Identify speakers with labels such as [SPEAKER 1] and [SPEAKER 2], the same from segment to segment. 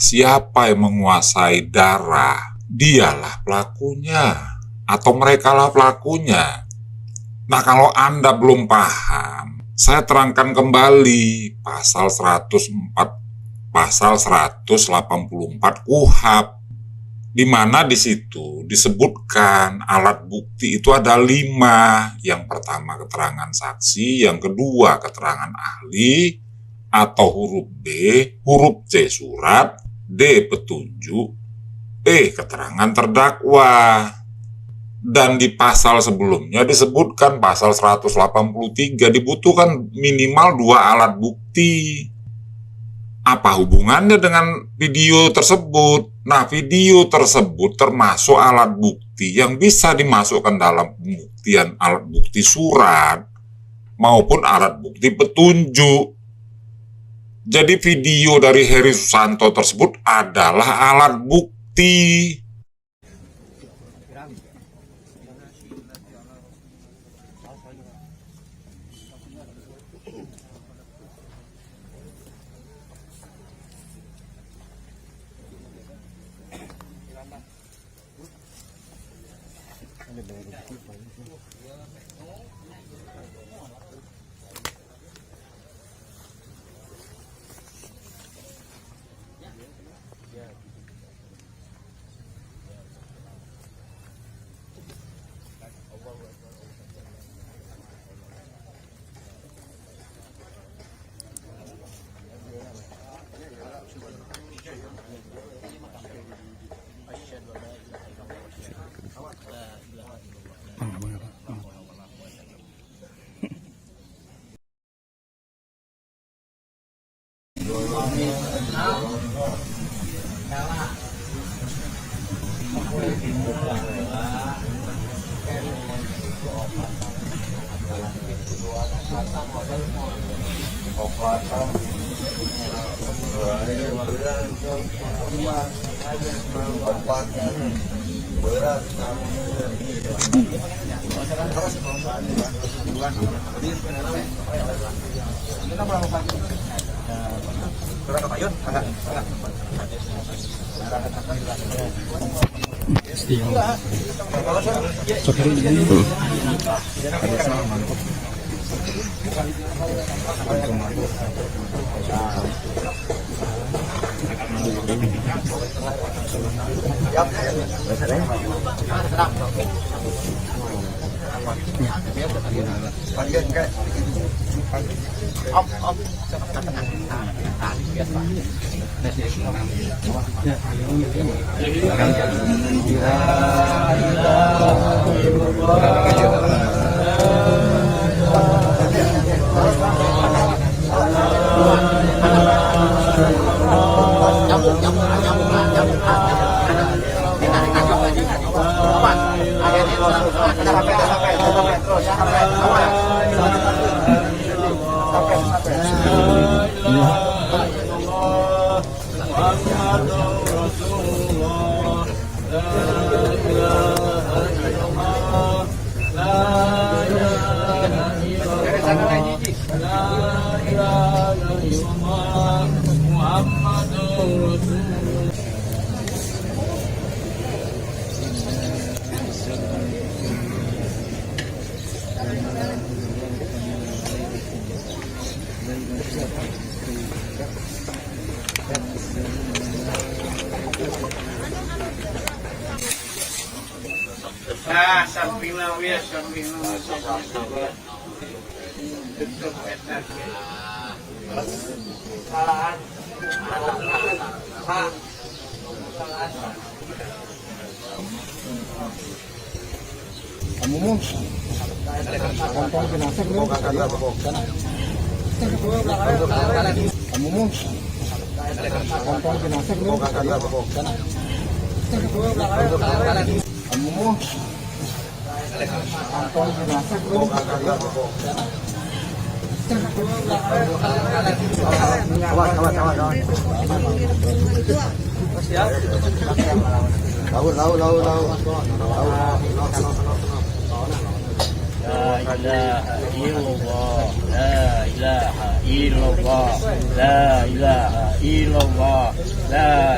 [SPEAKER 1] siapa yang menguasai darah, dialah pelakunya, atau merekalah pelakunya. Nah, kalau Anda belum paham, saya terangkan kembali pasal 184 KUHP, di mana di situ disebutkan alat bukti itu ada 5. Yang pertama keterangan saksi, yang kedua keterangan ahli atau huruf B, huruf C surat, D petunjuk, E keterangan terdakwa. Dan di pasal sebelumnya disebutkan pasal 183 dibutuhkan minimal 2 alat bukti. Apa hubungannya dengan video tersebut? Nah, video tersebut termasuk alat bukti yang bisa dimasukkan dalam pembuktian alat bukti surat maupun alat bukti petunjuk. Jadi video dari Heri Susanto tersebut adalah alat bukti.
[SPEAKER 2] Nah, samping ya, samping tutup enak. Salahan.
[SPEAKER 3] Kamu mau kantong jenazah bro? Kamu mau kantong jenazah bro? Kamu mau kantong jenazah bro?
[SPEAKER 2] La ilaha illallah, la ilaha illallah, la ilaha illallah, la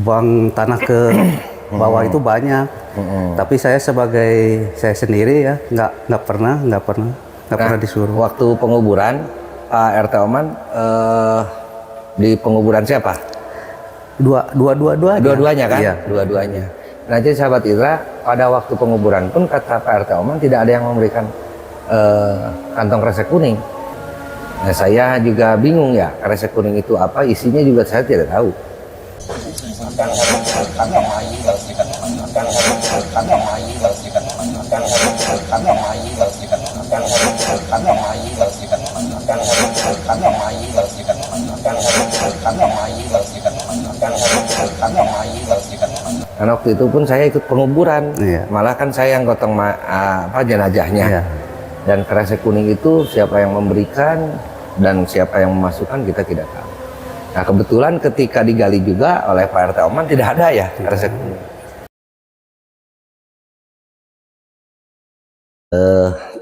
[SPEAKER 4] buang tanah ke bawah itu banyak. Tapi saya sebagai saya sendiri ya nggak pernah disuruh.
[SPEAKER 5] Waktu penguburan Pak RT Oman di penguburan siapa? Dua-duanya kan?
[SPEAKER 4] Iya.
[SPEAKER 5] Dua-duanya. Nah, jadi sahabat Idra, pada waktu penguburan pun kata Pak RT Oman tidak ada yang memberikan kantong kresek kuning. Nah, saya juga bingung ya, kresek kuning itu apa, isinya juga saya tidak tahu. Karena waktu itu pun saya ikut penguburan, malah kan saya yang gotong jenazahnya.
[SPEAKER 4] Iya.
[SPEAKER 5] Dan kresek kuning itu siapa yang memberikan dan siapa yang memasukkan kita tidak tahu. Nah, kebetulan ketika digali juga oleh Pak RT Oman tidak ada ya kresek kuning.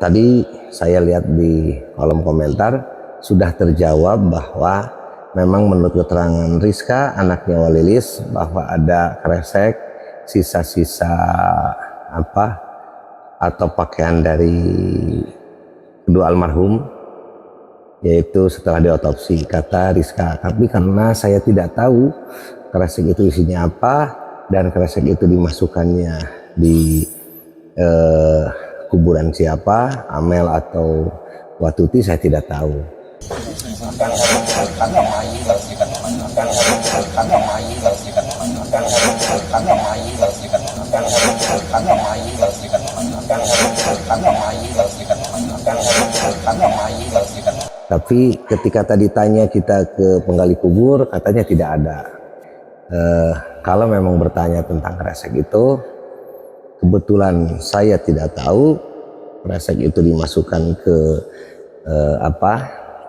[SPEAKER 5] Tadi saya lihat di kolom komentar sudah terjawab bahwa memang menurut keterangan Rizka, anaknya Walilis, bahwa ada kresek, sisa-sisa atau pakaian dari kedua almarhum, yaitu setelah diotopsi, kata Rizka. Tapi karena saya tidak tahu kresek itu isinya apa dan kresek itu dimasukkannya di kuburan siapa, Amel atau Watuti, saya tidak tahu. Tapi ketika tadi tanya kita ke penggali kubur, katanya tidak ada. Kalau memang bertanya tentang kresek itu, kebetulan saya tidak tahu kresek itu dimasukkan ke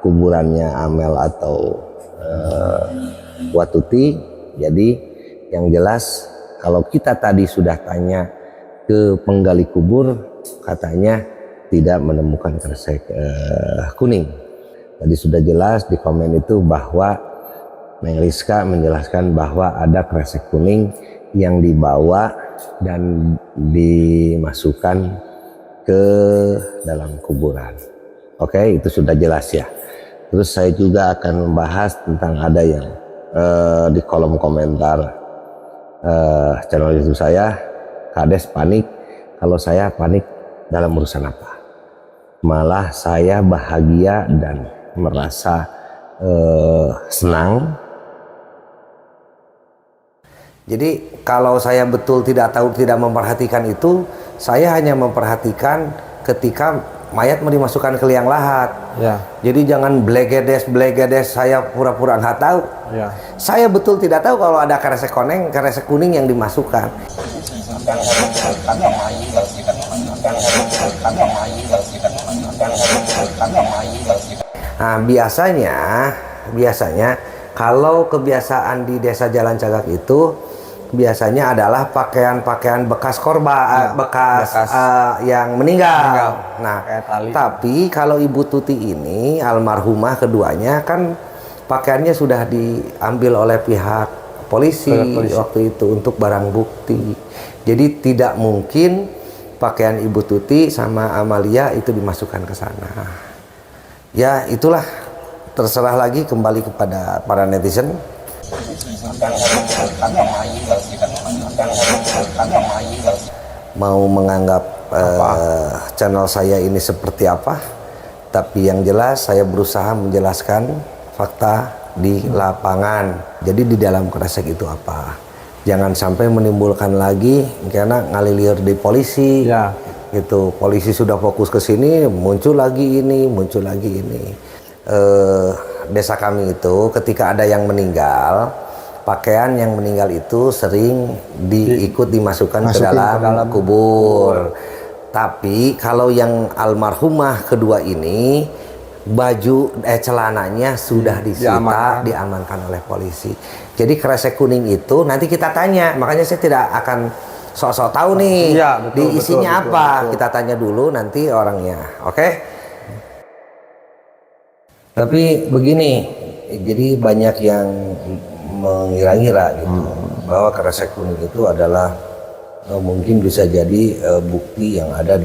[SPEAKER 5] kuburannya Amel atau Watuti. Jadi yang jelas kalau kita tadi sudah tanya ke penggali kubur, katanya tidak menemukan kresek kuning. Tadi sudah jelas di komen itu bahwa Neng Rizka menjelaskan bahwa ada kresek kuning yang dibawa dan dimasukkan ke dalam kuburan. Oke, itu sudah jelas ya. Terus saya juga akan membahas tentang ada yang di kolom komentar channel YouTube saya, Kades panik. Kalau saya panik dalam urusan apa? Malah saya bahagia dan merasa senang. Jadi kalau saya betul tidak tahu, tidak memperhatikan itu, saya hanya memperhatikan ketika mayat mau dimasukkan ke liang lahat.
[SPEAKER 3] Ya.
[SPEAKER 5] Jadi jangan blegedes saya pura-pura nggak tahu.
[SPEAKER 3] Ya.
[SPEAKER 5] Saya betul tidak tahu kalau ada kresek kuning yang dimasukkan. Nah, biasanya kalau kebiasaan di desa Jalan Cagak itu biasanya adalah pakaian-pakaian bekas korban, bekas yang meninggal. Nah, tapi kalau Ibu Tuti ini almarhumah keduanya kan pakaiannya sudah diambil oleh pihak polisi waktu itu untuk barang bukti. Jadi tidak mungkin pakaian Ibu Tuti sama Amalia itu dimasukkan ke sana. Ya itulah, terserah lagi kembali kepada para netizen. Mau menganggap channel saya ini seperti apa, tapi yang jelas saya berusaha menjelaskan fakta di lapangan. Jadi di dalam kresek itu apa, jangan sampai menimbulkan lagi karena ngalilir di polisi ya. Gitu, polisi sudah fokus ke sini, muncul lagi ini. Desa kami itu ketika ada yang meninggal, pakaian yang meninggal itu sering dimasukkan ke dalam kubur. Tapi kalau yang almarhumah kedua ini, baju celananya sudah disita, diamankan oleh polisi. Jadi kresek kuning itu nanti kita tanya, makanya saya tidak akan sok-sok tahu nih isinya apa. Kita tanya dulu nanti orangnya, oke? Tapi begini, jadi banyak yang mengira-ngira gitu. bahwa kresek kuning itu adalah mungkin bisa jadi bukti yang ada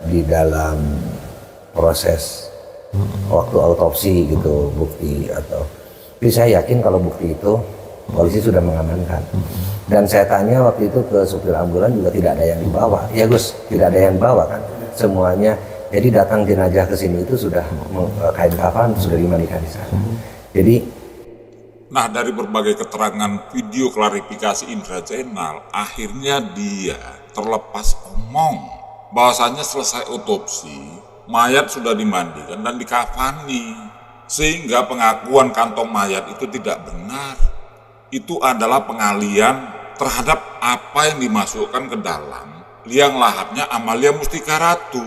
[SPEAKER 5] di dalam proses waktu autopsi gitu, bukti atau. Tapi saya yakin kalau bukti itu polisi sudah mengamankan. Dan saya tanya waktu itu ke supir ambulan juga tidak ada yang dibawa. Ya Gus, tidak ada yang bawa kan semuanya. Jadi datang jenazah ke sini itu sudah kain kafan sudah dimandikan di sana. Jadi
[SPEAKER 1] Nah, dari berbagai keterangan video klarifikasi Indra Zainal, akhirnya dia terlepas omong bahwasanya selesai otopsi, mayat sudah dimandikan dan dikafani, sehingga pengakuan kantong mayat itu tidak benar. Itu adalah pengalian terhadap apa yang dimasukkan ke dalam liang lahatnya Amalia Mustika Ratu.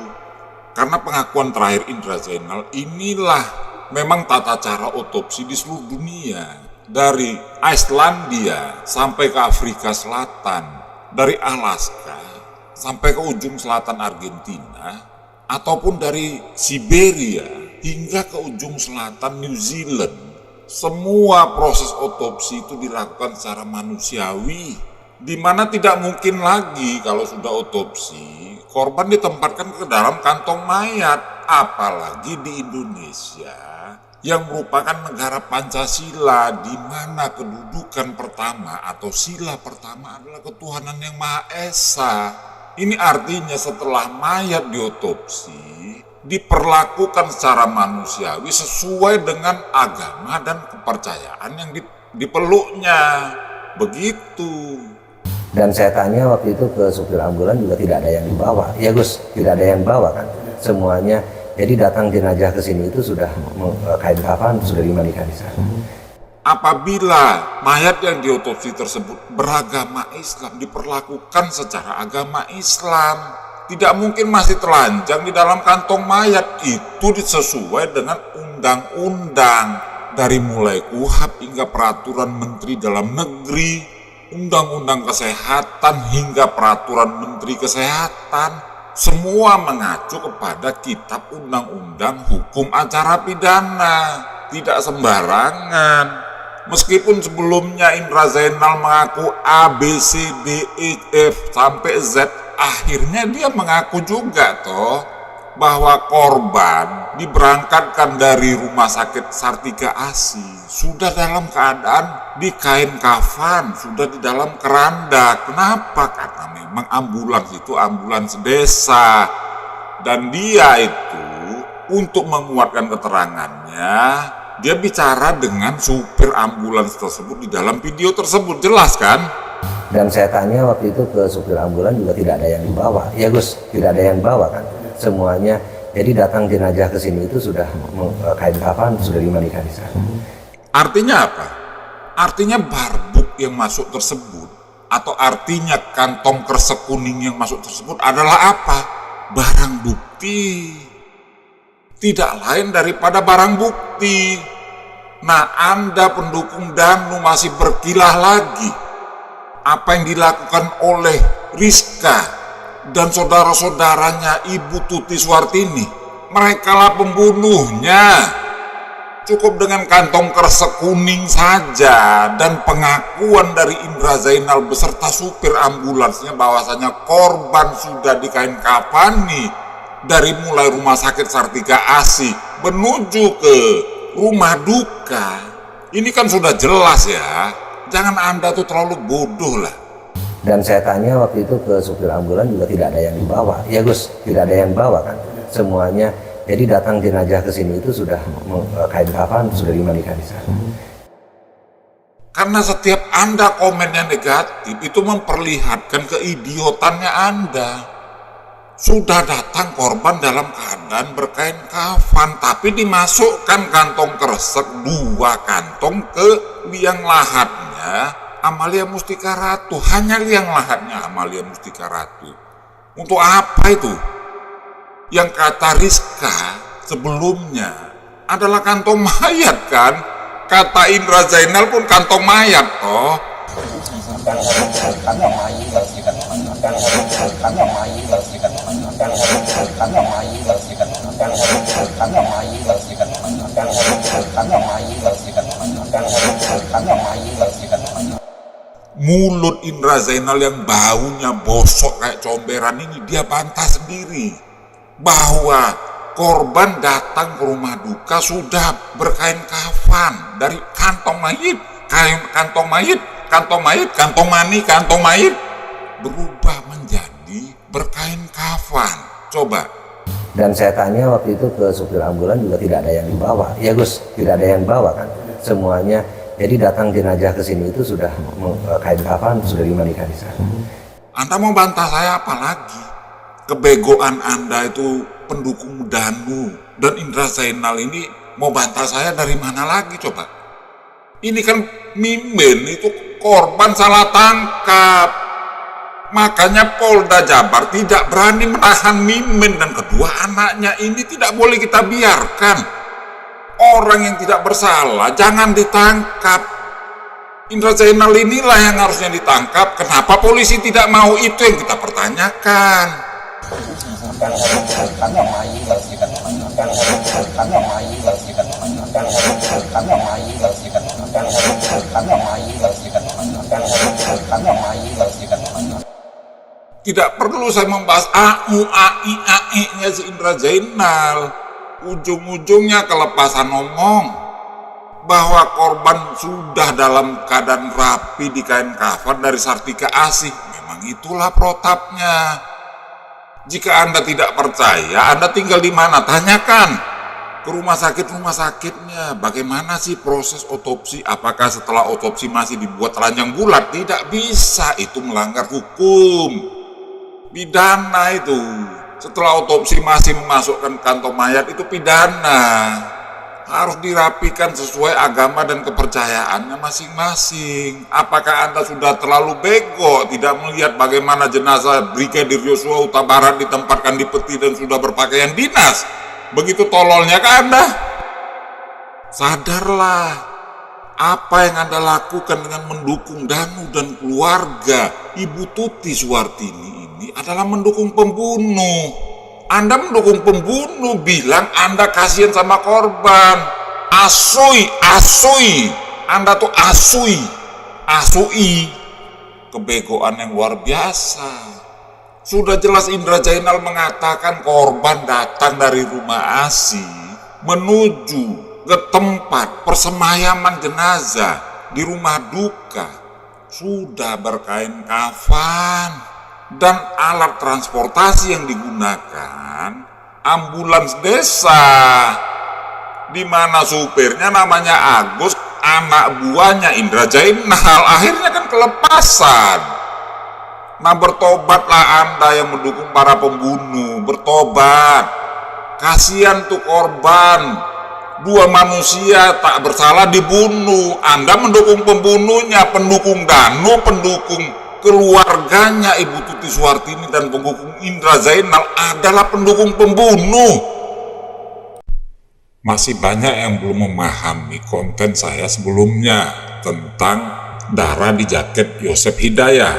[SPEAKER 1] Karena pengakuan terakhir Indra Zainal, inilah memang tata cara otopsi di seluruh dunia. Dari Islandia sampai ke Afrika Selatan, dari Alaska sampai ke ujung selatan Argentina, ataupun dari Siberia hingga ke ujung selatan New Zealand. Semua proses otopsi itu dilakukan secara manusiawi, di mana tidak mungkin lagi kalau sudah otopsi korban ditempatkan ke dalam kantong mayat, apalagi di Indonesia yang merupakan negara Pancasila, di mana kedudukan pertama atau sila pertama adalah ketuhanan yang Maha Esa. Ini artinya setelah mayat diotopsi, diperlakukan secara manusiawi sesuai dengan agama dan kepercayaan yang dipeluknya. Begitu.
[SPEAKER 5] dan saya tanya waktu itu ke supir ambulan juga tidak ada yang dibawa. Ya Gus, tidak ada yang bawa kan semuanya. Jadi datang jenazah ke sini itu sudah kain kafan sudah dimandikan di sana.
[SPEAKER 1] Apabila mayat yang diotopsi tersebut beragama Islam, diperlakukan secara agama Islam, tidak mungkin masih telanjang di dalam kantong mayat. Itu sesuai dengan undang-undang, dari mulai KUHP hingga peraturan Menteri Dalam Negeri, undang-undang kesehatan hingga peraturan Menteri Kesehatan. Semua mengacu kepada kitab undang-undang hukum acara pidana, tidak sembarangan. Meskipun sebelumnya Indra Zainal mengaku A, B, C, D, E, F sampai Z, akhirnya dia mengaku juga bahwa korban diberangkatkan dari rumah sakit Sartika ASI sudah dalam keadaan di kain kafan, sudah di dalam keranda. Kenapa? Karena memang ambulans itu ambulans desa, dan dia itu untuk menguatkan keterangannya, dia bicara dengan supir ambulans tersebut di dalam video tersebut, jelas kan?
[SPEAKER 5] Dan saya tanya waktu itu ke supir ambulan juga tidak ada yang dibawa. Ya Gus, tidak ada yang bawa kan semuanya. Jadi datang jenazah ke sini itu sudah kain kafan sudah dimandikan di sana.
[SPEAKER 1] Artinya apa? Artinya barbuk yang masuk tersebut, atau artinya kantong kresek kuning yang masuk tersebut adalah apa? Barang bukti. Tidak lain daripada barang bukti. Nah, Anda pendukung Danu masih berkilah lagi. Apa yang dilakukan oleh Rizka dan saudara-saudaranya Ibu Tuti Suwartini, merekalah pembunuhnya. Cukup dengan kantong kresek kuning saja dan pengakuan dari Indra Zainal beserta supir ambulansnya bahwasanya korban sudah dikain kafani dari mulai rumah sakit Sartika ASI menuju ke rumah duka. Ini kan sudah jelas ya. Jangan Anda tuh terlalu bodoh lah.
[SPEAKER 5] Dan saya tanya waktu itu ke supir ambulan juga tidak ada yang dibawa. Ya Gus, tidak ada yang bawa kan semuanya. Jadi datang jenazah ke sini itu sudah kain kafan sudah dimandikan di sana.
[SPEAKER 1] Karena setiap Anda komen yang negatif itu memperlihatkan keidiotannya Anda. Sudah datang korban dalam keadaan berkain kafan, tapi dimasukkan kantong kresek 2 kantong ke liang lahatnya Amalia Mustika Ratu. Hanya liang lahatnya Amalia Mustika Ratu. Untuk apa itu? Yang kata Rizka sebelumnya adalah kantong mayat kan? Kata Indra Zainal pun kantong mayat toh.
[SPEAKER 3] Karena
[SPEAKER 1] Mulut Indra Zainal yang baunya bosok kayak comberan ini, dia bantah sendiri bahwa korban datang ke rumah duka sudah berkain kafan dari kantong mayit, kantong mani, kantong mayit berubah menjadi berkain kafan. Coba.
[SPEAKER 5] Dan saya tanya waktu itu ke supir ambulan juga tidak ada yang dibawa. Ya Gus, tidak ada yang dibawa kan? Semuanya. Jadi datang jenazah ke sini itu sudah kain kafan, sudah dimandikan di sana.
[SPEAKER 1] Anda mau bantah saya apa lagi? Kebegoan Anda itu pendukung Danu dan Indra Zainal ini mau bantah saya dari mana lagi coba? Ini kan Mimin itu korban salah tangkap. Makanya Polda Jabar tidak berani menahan Mimin dan kedua anaknya ini tidak boleh kita biarkan. Orang yang tidak bersalah jangan ditangkap. Indra Zainal inilah yang harusnya ditangkap. Kenapa polisi tidak mau? Itu yang kita pertanyakan. Tidak perlu saya membahas AI-nya si Indra Zainal. Ujung-ujungnya kelepasan ngomong bahwa korban sudah dalam keadaan rapi di kain kafan dari Sartika Asih. Memang itulah protapnya. Jika Anda tidak percaya, Anda tinggal di mana? Tanyakan ke rumah sakitnya. Bagaimana sih proses otopsi? Apakah setelah otopsi masih dibuat telanjang bulat? Tidak bisa, itu melanggar hukum pidana itu. Setelah otopsi masih memasukkan kantong mayat itu pidana. Harus dirapikan sesuai agama dan kepercayaannya masing-masing. Apakah Anda sudah terlalu bego tidak melihat bagaimana jenazah Brigadir Yosua Huta Barat ditempatkan di peti dan sudah berpakaian dinas? Begitu tololnya ke Anda? Sadarlah, apa yang Anda lakukan dengan mendukung Danu dan keluarga Ibu Tuti Suwartini ini adalah mendukung pembunuh. Anda mendukung pembunuh, bilang Anda kasihan sama korban. Asui. Anda tuh asui. Kebegoan yang luar biasa. Sudah jelas Indra Zainal mengatakan korban datang dari rumah ASI menuju ke tempat persemayaman jenazah di rumah duka. Sudah berkain kafan. Dan alat transportasi yang digunakan ambulans desa, di mana supirnya namanya Agus, anak buahnya Indra Zainal. Akhirnya kan kelepasan. Nah, bertobatlah Anda yang mendukung para pembunuh, bertobat. Kasihan tuh korban, 2 manusia tak bersalah dibunuh. Anda mendukung pembunuhnya, pendukung Danu, pendukung keluarganya Ibu Tuti Suwartini dan pendukung Indra Zainal adalah pendukung pembunuh. Masih banyak yang belum memahami konten saya sebelumnya tentang darah di jaket Yosef Hidayah.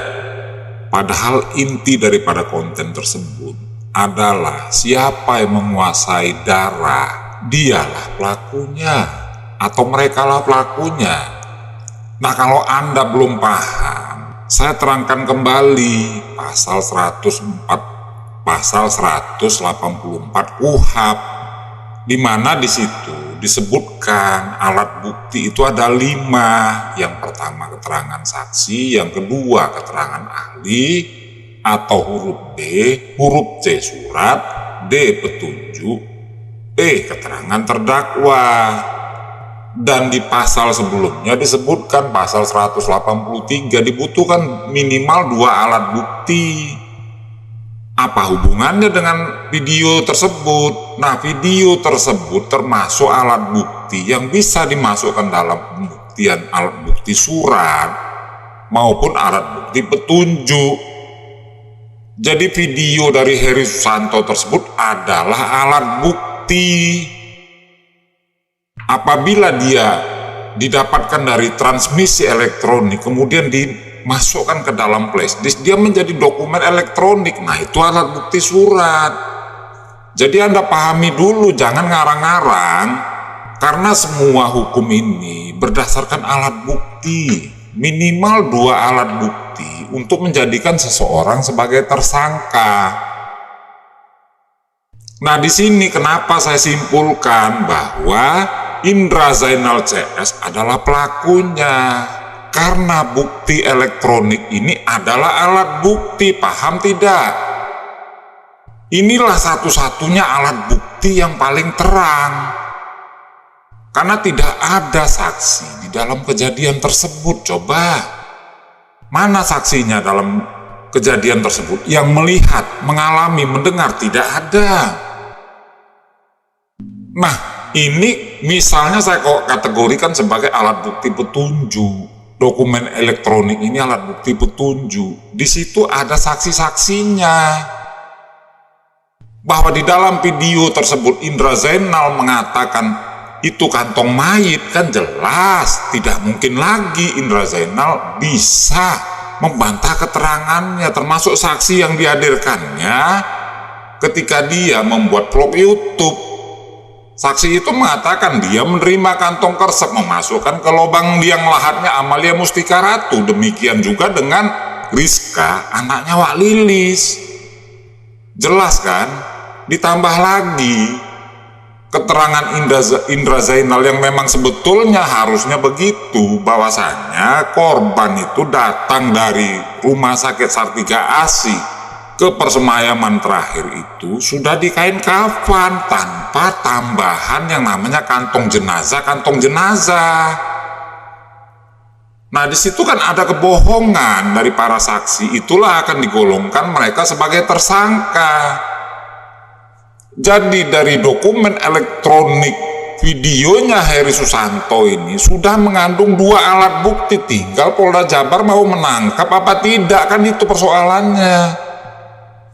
[SPEAKER 1] Padahal inti daripada konten tersebut adalah siapa yang menguasai darah, dialah pelakunya atau merekalah pelakunya. Nah, kalau Anda belum paham, saya terangkan kembali pasal 184 KUHP, di mana di situ disebutkan alat bukti itu ada 5. Yang pertama keterangan saksi, yang kedua keterangan ahli atau huruf B, huruf C surat, D petunjuk, E keterangan terdakwa. Dan di pasal sebelumnya disebutkan pasal 183 dibutuhkan minimal 2 alat bukti. Apa hubungannya dengan video tersebut? Nah, video tersebut termasuk alat bukti yang bisa dimasukkan dalam pembuktian alat bukti surat maupun alat bukti petunjuk. Jadi video dari Heri Susanto tersebut adalah alat bukti. Apabila dia didapatkan dari transmisi elektronik kemudian dimasukkan ke dalam flash disk, dia menjadi dokumen elektronik. Nah, itu alat bukti surat. Jadi Anda pahami dulu, jangan ngarang-ngarang. Karena semua hukum ini berdasarkan alat bukti, minimal 2 alat bukti untuk menjadikan seseorang sebagai tersangka. Nah, di sini kenapa saya simpulkan bahwa Indra Zainal CS adalah pelakunya. Karena bukti elektronik ini adalah alat bukti, paham tidak? Inilah satu-satunya alat bukti yang paling terang. Karena tidak ada saksi di dalam kejadian tersebut. Coba, mana saksinya dalam kejadian tersebut yang melihat, mengalami, mendengar? Tidak ada. Nah, ini misalnya saya kategorikan sebagai alat bukti petunjuk. Dokumen elektronik ini alat bukti petunjuk. Di situ ada saksi-saksinya. Bahwa di dalam video tersebut Indra Zainal mengatakan itu kantong mayit, kan jelas tidak mungkin lagi Indra Zainal bisa membantah keterangannya, termasuk saksi yang dihadirkannya ketika dia membuat vlog YouTube. Saksi itu mengatakan dia menerima kantong kresek memasukkan ke lubang liang lahatnya Amalia Mustika Ratu. Demikian juga dengan Rizka, anaknya Wak Lilis. Jelas kan? Ditambah lagi keterangan Indra Zainal yang memang sebetulnya harusnya begitu, bahwasanya korban itu datang dari Rumah Sakit Sartika Asi ke persemayaman terakhir itu sudah di kain kafan tanpa tambahan yang namanya kantong jenazah. Nah, di situ kan ada kebohongan dari para saksi, itulah akan digolongkan mereka sebagai tersangka. Jadi dari dokumen elektronik videonya Heri Susanto ini sudah mengandung 2 alat bukti, tinggal Polda Jabar mau menangkap apa tidak, kan itu persoalannya.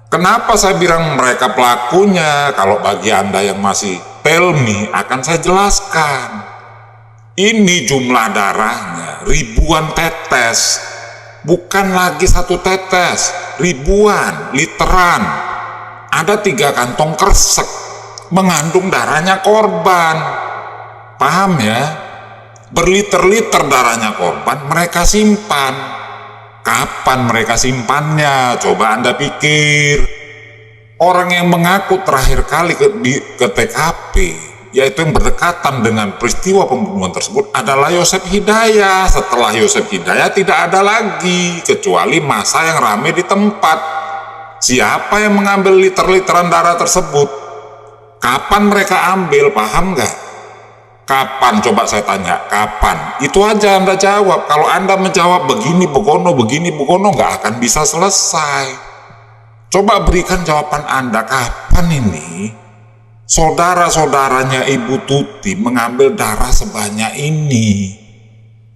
[SPEAKER 1] Kenapa saya bilang mereka pelakunya? Kalau bagi Anda yang masih tell me, akan saya jelaskan. Ini jumlah darahnya ribuan tetes, bukan lagi 1 tetes, ribuan, literan. Ada 3 kantong kresek mengandung darahnya korban. Paham ya? Berliter-liter darahnya korban mereka simpan. Kapan mereka simpannya? Coba Anda pikir. Orang yang mengaku terakhir kali ke TKP, yaitu yang berdekatan dengan peristiwa pembunuhan tersebut, adalah Yosef Hidayah. Setelah Yosef Hidayah tidak ada lagi, kecuali masa yang ramai di tempat. Siapa yang mengambil liter-literan darah tersebut? Kapan mereka ambil? Paham nggak? Kapan? Coba saya tanya, kapan? Itu aja Anda jawab. Kalau Anda menjawab begini begono, nggak akan bisa selesai. Coba berikan jawaban Anda, kapan ini saudara-saudaranya Ibu Tuti mengambil darah sebanyak ini?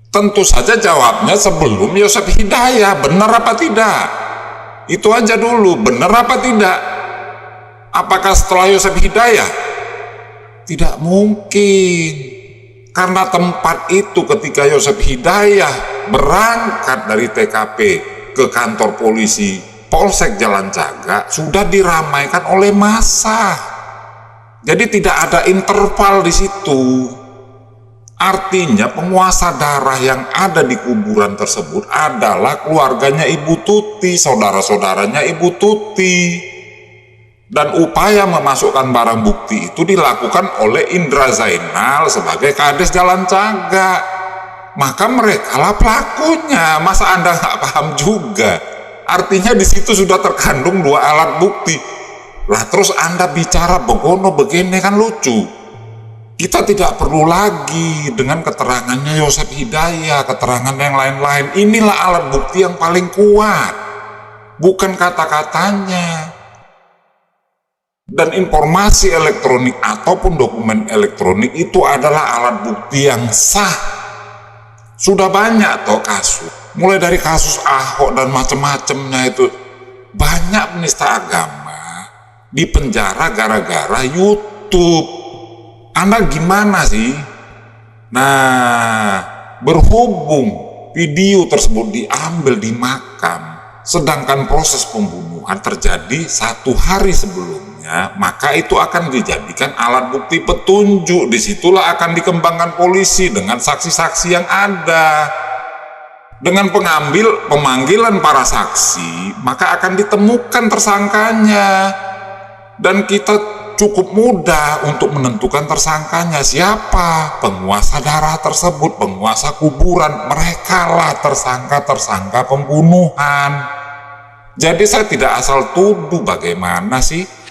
[SPEAKER 1] Tentu saja jawabnya sebelum Yosef Hidayah. Benar apa tidak? Itu aja dulu, benar apa tidak? Apakah setelah Yosef Hidayah? Tidak mungkin, karena tempat itu ketika Yosef Hidayah berangkat dari TKP ke kantor polisi Polsek Jalan Cagak sudah diramaikan oleh massa. Jadi tidak ada interval di situ. Artinya penguasa darah yang ada di kuburan tersebut adalah keluarganya Ibu Tuti, saudara-saudaranya Ibu Tuti. Dan upaya memasukkan barang bukti itu dilakukan oleh Indra Zainal sebagai Kades Jalan Cagak. Maka mereka lah pelakunya. Masa Anda nggak paham juga? Artinya di situ sudah terkandung 2 alat bukti. Lah terus Anda bicara begono begini, kan lucu. Kita tidak perlu lagi dengan keterangannya Yosef Hidayah, keterangan yang lain-lain. Inilah alat bukti yang paling kuat, bukan kata-katanya. Dan informasi elektronik ataupun dokumen elektronik itu adalah alat bukti yang sah. Sudah banyak toh kasus, mulai dari kasus Ahok dan macam-macamnya itu. Banyak penista agama di penjara gara-gara YouTube. Anda gimana sih? Nah, berhubung video tersebut diambil di makam, sedangkan proses pembunuhan terjadi 1 hari sebelumnya. saksinya, maka itu akan dijadikan alat bukti petunjuk. Disitulah akan dikembangkan polisi dengan saksi-saksi yang ada. Dengan pemanggilan para saksi, maka akan ditemukan tersangkanya. Dan kita cukup mudah untuk menentukan tersangkanya siapa. Penguasa darah tersebut, penguasa kuburan, merekalah tersangka-tersangka pembunuhan. Jadi saya tidak asal tuduh, bagaimana sih?